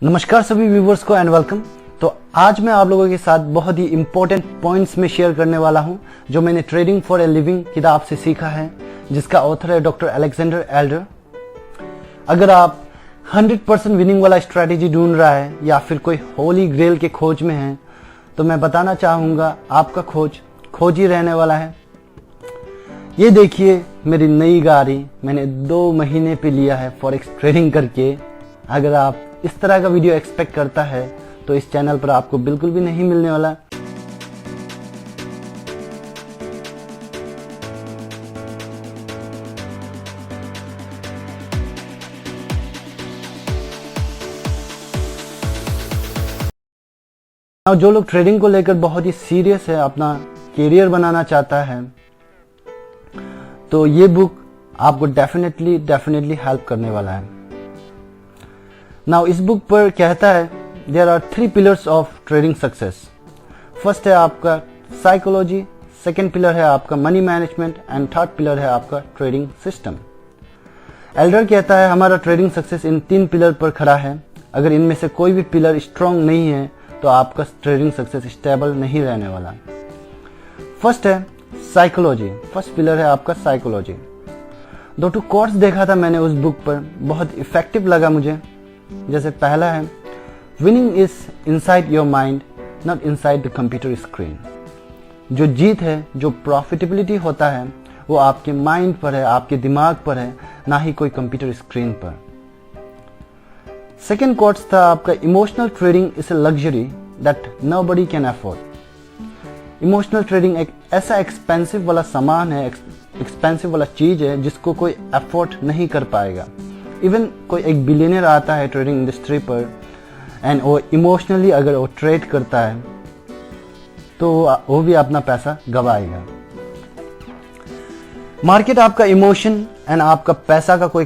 नमस्कार सभी व्यूवर्स को एंड वेलकम। तो आज मैं आप लोगों के साथ बहुत ही इंपॉर्टेंट पॉइंट्स में शेयर करने वाला हूं जो मैंने ट्रेडिंग फॉर ए लिविंग किताब से सीखा है, जिसका ऑथर है डॉक्टर अलेक्जेंडर एल्डर। अगर आप 100% विनिंग वाला स्ट्रैटेजी ढूंढ रहा है या फिर कोई होली ग्रेल के खोज में है, तो मैं बताना चाहूंगा आपका खोज ही रहने वाला है। ये देखिए मेरी नई गाड़ी, मैंने 2 महीने पे लिया है फॉरेक्स ट्रेडिंग करके। अगर आप इस तरह का वीडियो एक्सपेक्ट करता है तो इस चैनल पर आपको बिल्कुल भी नहीं मिलने वाला। जो लोग ट्रेडिंग को लेकर बहुत ही सीरियस है, अपना करियर बनाना चाहता है, तो ये बुक आपको डेफिनेटली हेल्प करने वाला है। नाउ इस बुक पर कहता है there are 3 pillars of trading success. First है आपका साइकोलॉजी, सेकंड पिलर है आपका money management and third pillar है आपका ट्रेडिंग सिस्टम। एल्डर कहता है हमारा ट्रेडिंग सक्सेस इन 3 पिलर पर खड़ा है। अगर इनमें से कोई भी पिलर स्ट्रांग नहीं है तो आपका ट्रेडिंग सक्सेस स्टेबल नहीं रहने वाला। फर्स्ट है साइकोलॉजी, फर्स्ट पिलर है आपका साइकोलॉजी। 2 कोट्स देखा था मैंने उस बुक पर, बहुत इफेक्टिव लगा मुझे। जैसे पहला है winning is inside your mind not inside the computer screen. जो जीत है, जो प्रॉफिटेबिलिटी होता है, वो आपके माइंड पर है, आपके दिमाग पर है, ना ही कोई कंप्यूटर स्क्रीन पर। सेकेंड कोट्स था आपका emotional trading is a luxury that nobody can afford. Emotional trading एक ऐसा एक्सपेंसिव वाला सामान है, एक्सपेंसिव वाला चीज है जिसको कोई अफोर्ड नहीं कर पाएगा। इवन कोई एक बिलियनर आता है ट्रेडिंग इंडस्ट्री पर एंड वो इमोशनली अगर वो ट्रेड करता है तो वो भी अपना पैसा गवाएगा। मार्केट आपका इमोशन एंड आपका पैसा का कोई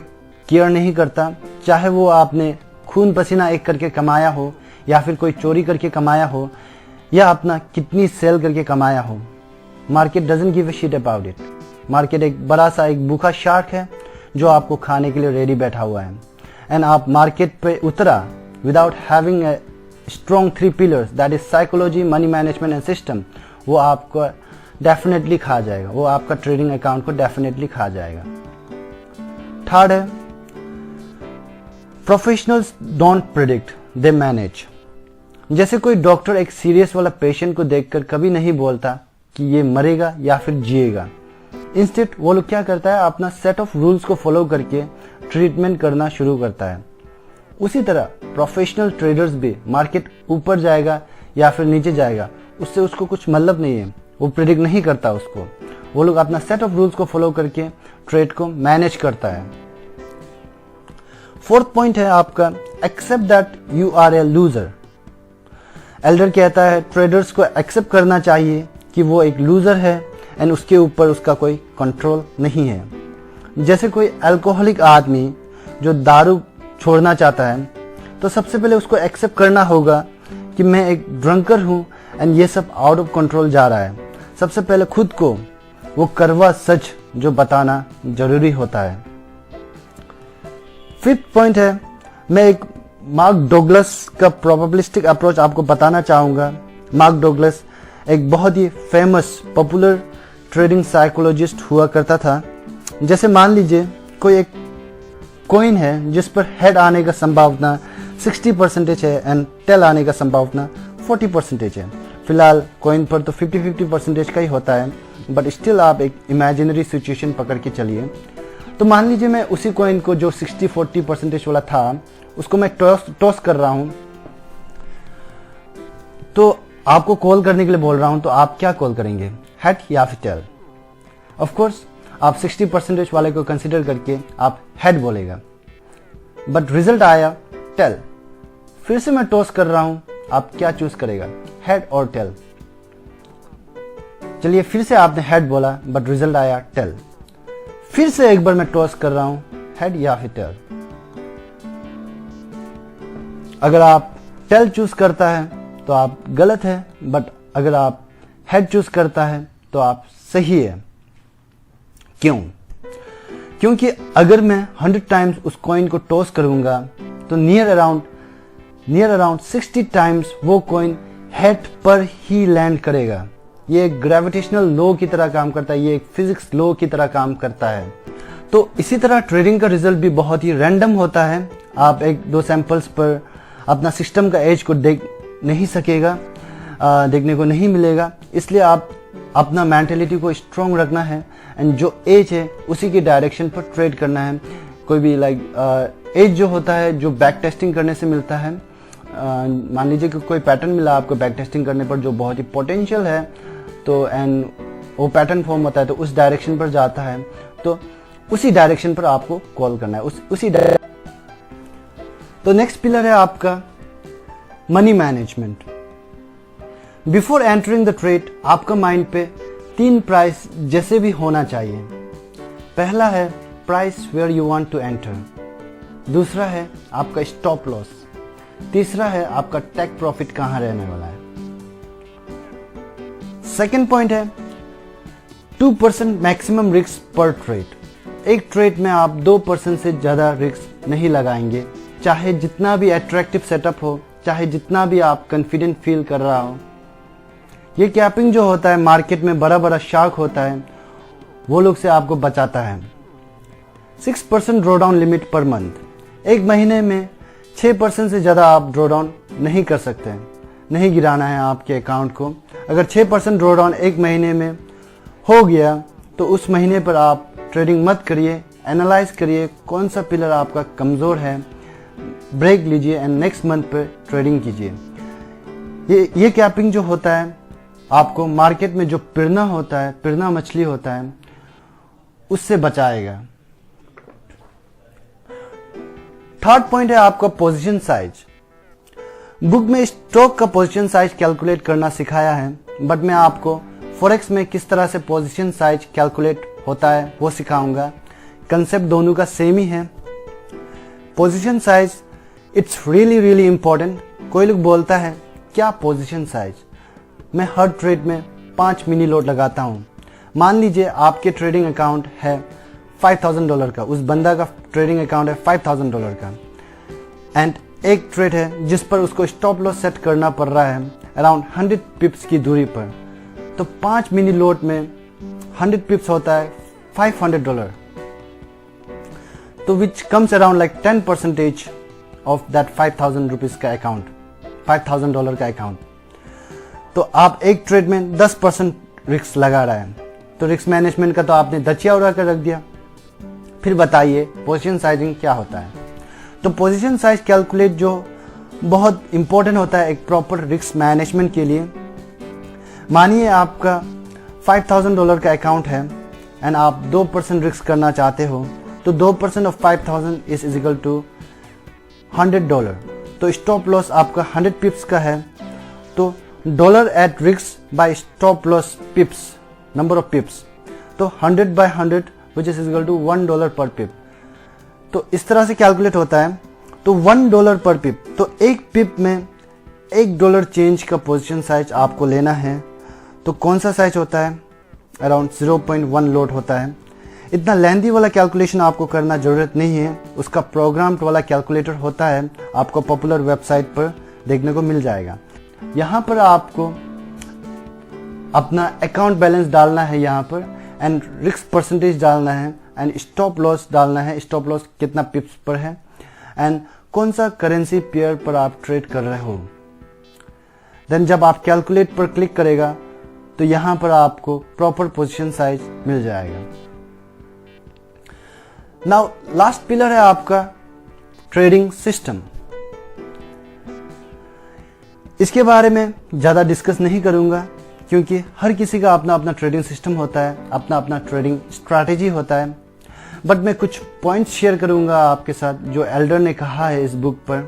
केयर नहीं करता, चाहे वो आपने खून पसीना एक करके कमाया हो या फिर कोई चोरी करके कमाया हो या अपना कितनी सेल करके कमाया हो। Market doesn't give a shit about it. Market एक बड़ा सा एक भूखा शार्क है जो आपको खाने के लिए रेडी बैठा हुआ है। एंड आप मार्केट पे उतरा without having a strong 3 pillars that is psychology, money management and system, वो आपको डेफिनेटली खा जाएगा, वो आपका ट्रेडिंग अकाउंट को डेफिनेटली खा जाएगा। थर्ड है professionals don't predict, they manage. जैसे कोई डॉक्टर एक सीरियस वाला पेशेंट को देखकर कभी नहीं बोलता कि ये मरेगा या फिर जिएगा। इंस्टेड वो लोग क्या करता है, अपना सेट ऑफ रूल्स को फॉलो करके ट्रीटमेंट करना शुरू करता है। उसी तरह प्रोफेशनल ट्रेडर्स भी मार्केट ऊपर जाएगा या फिर नीचे जाएगा, उससे उसको कुछ मतलब नहीं है, वो प्रेडिक्ट नहीं करता उसको। वो लोग अपना सेट ऑफ रूल्स को फॉलो करके ट्रेड को मैनेज करता है। फोर्थ पॉइंट है आपका accept that you are a loser. Elder कहता है ट्रेडर्स को एक्सेप्ट करना चाहिए कि वो एक लूजर है एंड उसके ऊपर उसका कोई कंट्रोल नहीं है। जैसे कोई अल्कोहलिक आदमी जो दारू छोड़ना चाहता है तो सबसे पहले उसको एक्सेप्ट करना होगा कि मैं एक ड्रंकर हूं एंड ये सब आउट ऑफ कंट्रोल जा रहा है। सबसे पहले खुद को वो कड़वा सच जो बताना जरूरी होता है। फिफ्थ पॉइंट है मैं एक मार्क डोगलस का प्रोबेबिलिस्टिक अप्रोच आपको बताना चाहूंगा। मार्क डोगलस एक बहुत ही फेमस पॉपुलर ट्रेडिंग साइकोलॉजिस्ट हुआ करता था। जैसे मान लीजिए कोई एक कॉइन है जिस पर हेड आने का संभावना 60% है एंड टेल आने का संभावना 40% है। फिलहाल कॉइन पर तो 50-50% का ही होता है, बट स्टिल आप एक इमेजिनरी सिचुएशन पकड़ के चलिए। तो मान लीजिए मैं उसी कॉइन को जो 60-40% वाला था उसको मैं टॉस कर रहा हूं, तो आपको कॉल करने के लिए बोल रहा हूं, तो आप क्या कॉल करेंगे, हेड या फिर टेल? ऑफ कोर्स आप 60% वाले को कंसीडर करके आप हेड बोलेगा, बट रिजल्ट आया टेल। फिर से मैं टॉस कर रहा हूं, आप क्या चूज करेगा, हेड और टेल? चलिए फिर से आपने हेड बोला बट रिजल्ट आया टेल। फिर से एक बार मैं टॉस कर रहा हूं, हेड या फिर टेल? अगर आप टेल चूज करता है तो आप गलत है, बट अगर आप हेड चूज करता है तो आप सही है। क्यों? क्योंकि अगर मैं 100 टाइम्स उस कॉइन को टॉस करूंगा तो near around near around 60 times वो कॉइन हेड पर ही लैंड करेगा। ये एक ग्रेविटेशनल लॉ की तरह काम करता है, ये एक फिजिक्स लॉ की तरह काम करता है। तो इसी तरह ट्रेडिंग का रिजल्ट भी बहुत ही रैंडम होता है। आप एक दो सैंपल्स पर अपना सिस्टम का एज को देखने को नहीं मिलेगा। इसलिए आप अपना मेंटेलिटी को स्ट्रॉन्ग रखना है एंड जो एज है उसी के डायरेक्शन पर ट्रेड करना है। कोई भी एज जो होता है जो बैक टेस्टिंग करने से मिलता है। मान लीजिए कि कोई पैटर्न मिला आपको बैक टेस्टिंग करने पर जो बहुत ही पोटेंशियल है, तो एंड वो पैटर्न फॉर्म होता है तो उस डायरेक्शन पर जाता है, तो उसी डायरेक्शन पर आपको कॉल करना है, उसी तो नेक्स्ट पिलर है आपका money management. Before entering the trade आपका माइंड पे 3 प्राइस जैसे भी होना चाहिए। पहला है price where you want to enter, दूसरा है आपका स्टॉप लॉस, तीसरा है आपका टेक प्रॉफिट कहां रहने वाला है। सेकेंड पॉइंट है 2% मैक्सिमम रिस्क पर ट्रेड। एक ट्रेड में आप 2% से ज्यादा रिस्क नहीं लगाएंगे, चाहे जितना भी अट्रैक्टिव सेटअप हो, चाहे जितना भी आप कॉन्फिडेंट फील कर रहा हो। ये कैपिंग जो होता है, मार्केट में बड़ा बड़ा शार्क होता है, वो लोग से आपको बचाता है। 6% ड्रॉडाउन लिमिट पर मंथ। एक महीने में 6% से ज़्यादा आप ड्रॉडाउन नहीं कर सकते, नहीं गिराना है आपके अकाउंट को। अगर 6% ड्रॉडाउन एक महीने में हो गया तो उस महीने पर आप ट्रेडिंग मत करिए। एनालाइज करिए कौन सा पिलर आपका कमज़ोर है, ब्रेक लीजिए एंड नेक्स्ट मंथ पर ट्रेडिंग कीजिए। ये कैपिंग जो होता है आपको मार्केट में जो पिरना होता है, पिरना मछली होता है, उससे बचाएगा। थर्ड पॉइंट है आपका पोजीशन साइज। बुक में स्टॉक का पोजीशन साइज कैलकुलेट करना सिखाया है, बट मैं आपको फॉरेक्स में किस तरह से पोजीशन साइज कैलकुलेट होता है वो सिखाऊंगा। कंसेप्ट दोनों का सेम ही है। Position size it's really important. कोई लोग बोलता है क्या पोजीशन साइज, मैं हर ट्रेड में 5 मिनी लॉट लगाता हूं। मान लीजिए आपके ट्रेडिंग अकाउंट है $5000 का, उस बंदा का ट्रेडिंग अकाउंट है $5000 का, एंड एक ट्रेड है जिस पर उसको स्टॉप लॉस सेट करना पड़ रहा है अराउंड 100 पिप्स की दूरी पर। तो 5 मिनी लॉट में 100 पिप्स होता है $500, तो which comes around like 10% of that 5000 rupees का अकाउंट, $5000 का अकाउंट। तो आप एक ट्रेड में 10% रिस्क लगा रहा है, तो रिस्क मैनेजमेंट का तो आपने दचिया उड़ा कर रख दिया। फिर बताइए पोजीशन साइजिंग क्या होता है। तो पोजीशन साइज कैलकुलेट जो बहुत इंपॉर्टेंट होता है एक प्रॉपर रिस्क मैनेजमेंट के लिए। मानिए आपका $5000 का अकाउंट है एंड आप 2% रिस्क करना चाहते हो, तो 2% ऑफ 5000 इज इक्वल टू $100। तो स्टॉप लॉस आपका 100 पिप्स का है, तो dollar at risk by stop loss pips, number of pips, तो 100/100 विच इज इक्वल टू $1 पर पिप। तो इस तरह से कैलकुलेट होता है। तो $1 पर पिप, तो एक पिप में $1 चेंज का पोजीशन साइज आपको लेना है। तो कौन सा साइज होता है, अराउंड 0.1 लॉट होता है। इतना लेंथी वाला कैलकुलेशन आपको करना जरूरत नहीं है, उसका प्रोग्राम्ड वाला कैलकुलेटर होता है, आपको पॉपुलर वेबसाइट पर देखने को मिल जाएगा। यहाँ पर आपको अपना अकाउंट बैलेंस डालना है यहाँ पर, एंड रिस्क परसेंटेज डालना है, एंड स्टॉप लॉस डालना है, स्टॉप लॉस कितना पिप्स पर है, एंड कौन सा करेंसी पेयर पर आप ट्रेड कर रहे हो। देन जब आप कैलकुलेट पर क्लिक करेगा तो यहाँ पर आपको प्रॉपर पोजीशन साइज मिल जाएगा। नाउ लास्ट पिलर है आपका ट्रेडिंग सिस्टम। इसके बारे में ज़्यादा डिस्कस नहीं करूंगा क्योंकि हर किसी का अपना अपना ट्रेडिंग सिस्टम होता है, अपना अपना ट्रेडिंग स्ट्रैटेजी होता है। बट मैं कुछ पॉइंट्स शेयर करूंगा आपके साथ जो एल्डर ने कहा है इस बुक पर।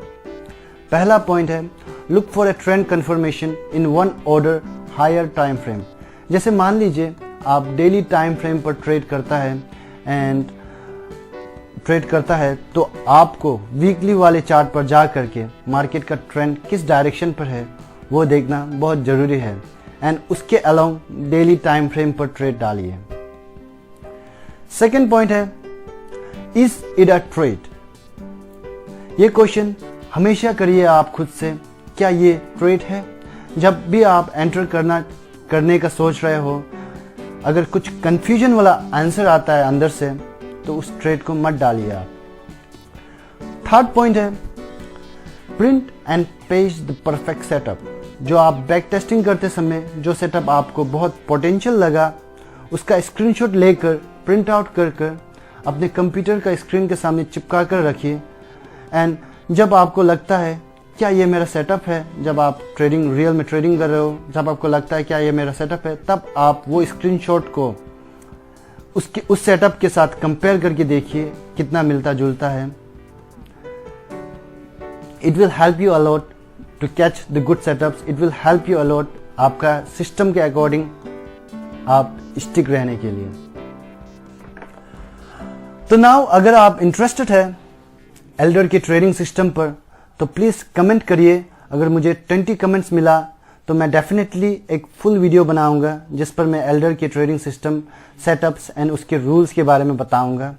पहला पॉइंट है look for a trend confirmation in one order higher time frame. जैसे मान लीजिए आप डेली टाइम फ्रेम पर ट्रेड करता है तो आपको वीकली वाले चार्ट पर जा करके मार्केट का ट्रेंड किस डायरेक्शन पर है वो देखना बहुत जरूरी है, एंड उसके अलाउंग डेली टाइम फ्रेम पर ट्रेड डालिए। सेकेंड पॉइंट है इज इट अ ट्रेड। ये क्वेश्चन हमेशा करिए आप खुद से, क्या ये ट्रेड है। जब भी आप एंटर करने का सोच रहे हो, अगर कुछ कंफ्यूजन वाला आंसर आता है अंदर से, तो उस ट्रेड को मत डालिए आप। थर्ड पॉइंट है print and page the perfect setup. जो आप बैक टेस्टिंग करते समय जो सेटअप आपको बहुत पोटेंशियल लगा, उसका स्क्रीनशॉट लेकर प्रिंट आउट कर अपने कंप्यूटर का स्क्रीन के सामने चिपका कर रखिए। एंड जब आपको लगता है क्या ये मेरा सेटअप है, जब आप रियल में ट्रेडिंग कर रहे हो, जब आपको लगता है क्या ये मेरा सेटअप है, तब आप वो स्क्रीनशॉट को उस सेटअप के साथ कंपेयर करके देखिए कितना मिलता जुलता है। It will help you a lot to catch the good setups. It will help you a lot आपका सिस्टम के अकॉर्डिंग आप स्टिक रहने के लिए। तो नाउ अगर आप इंटरेस्टेड है एल्डर के ट्रेडिंग सिस्टम पर, तो प्लीज कमेंट करिए। अगर मुझे 20 कमेंट्स मिला तो मैं डेफिनेटली एक फुल वीडियो बनाऊंगा जिस पर मैं एल्डर के ट्रेडिंग सिस्टम सेटअप्स एंड उसके रूल्स के बारे में बताऊंगा।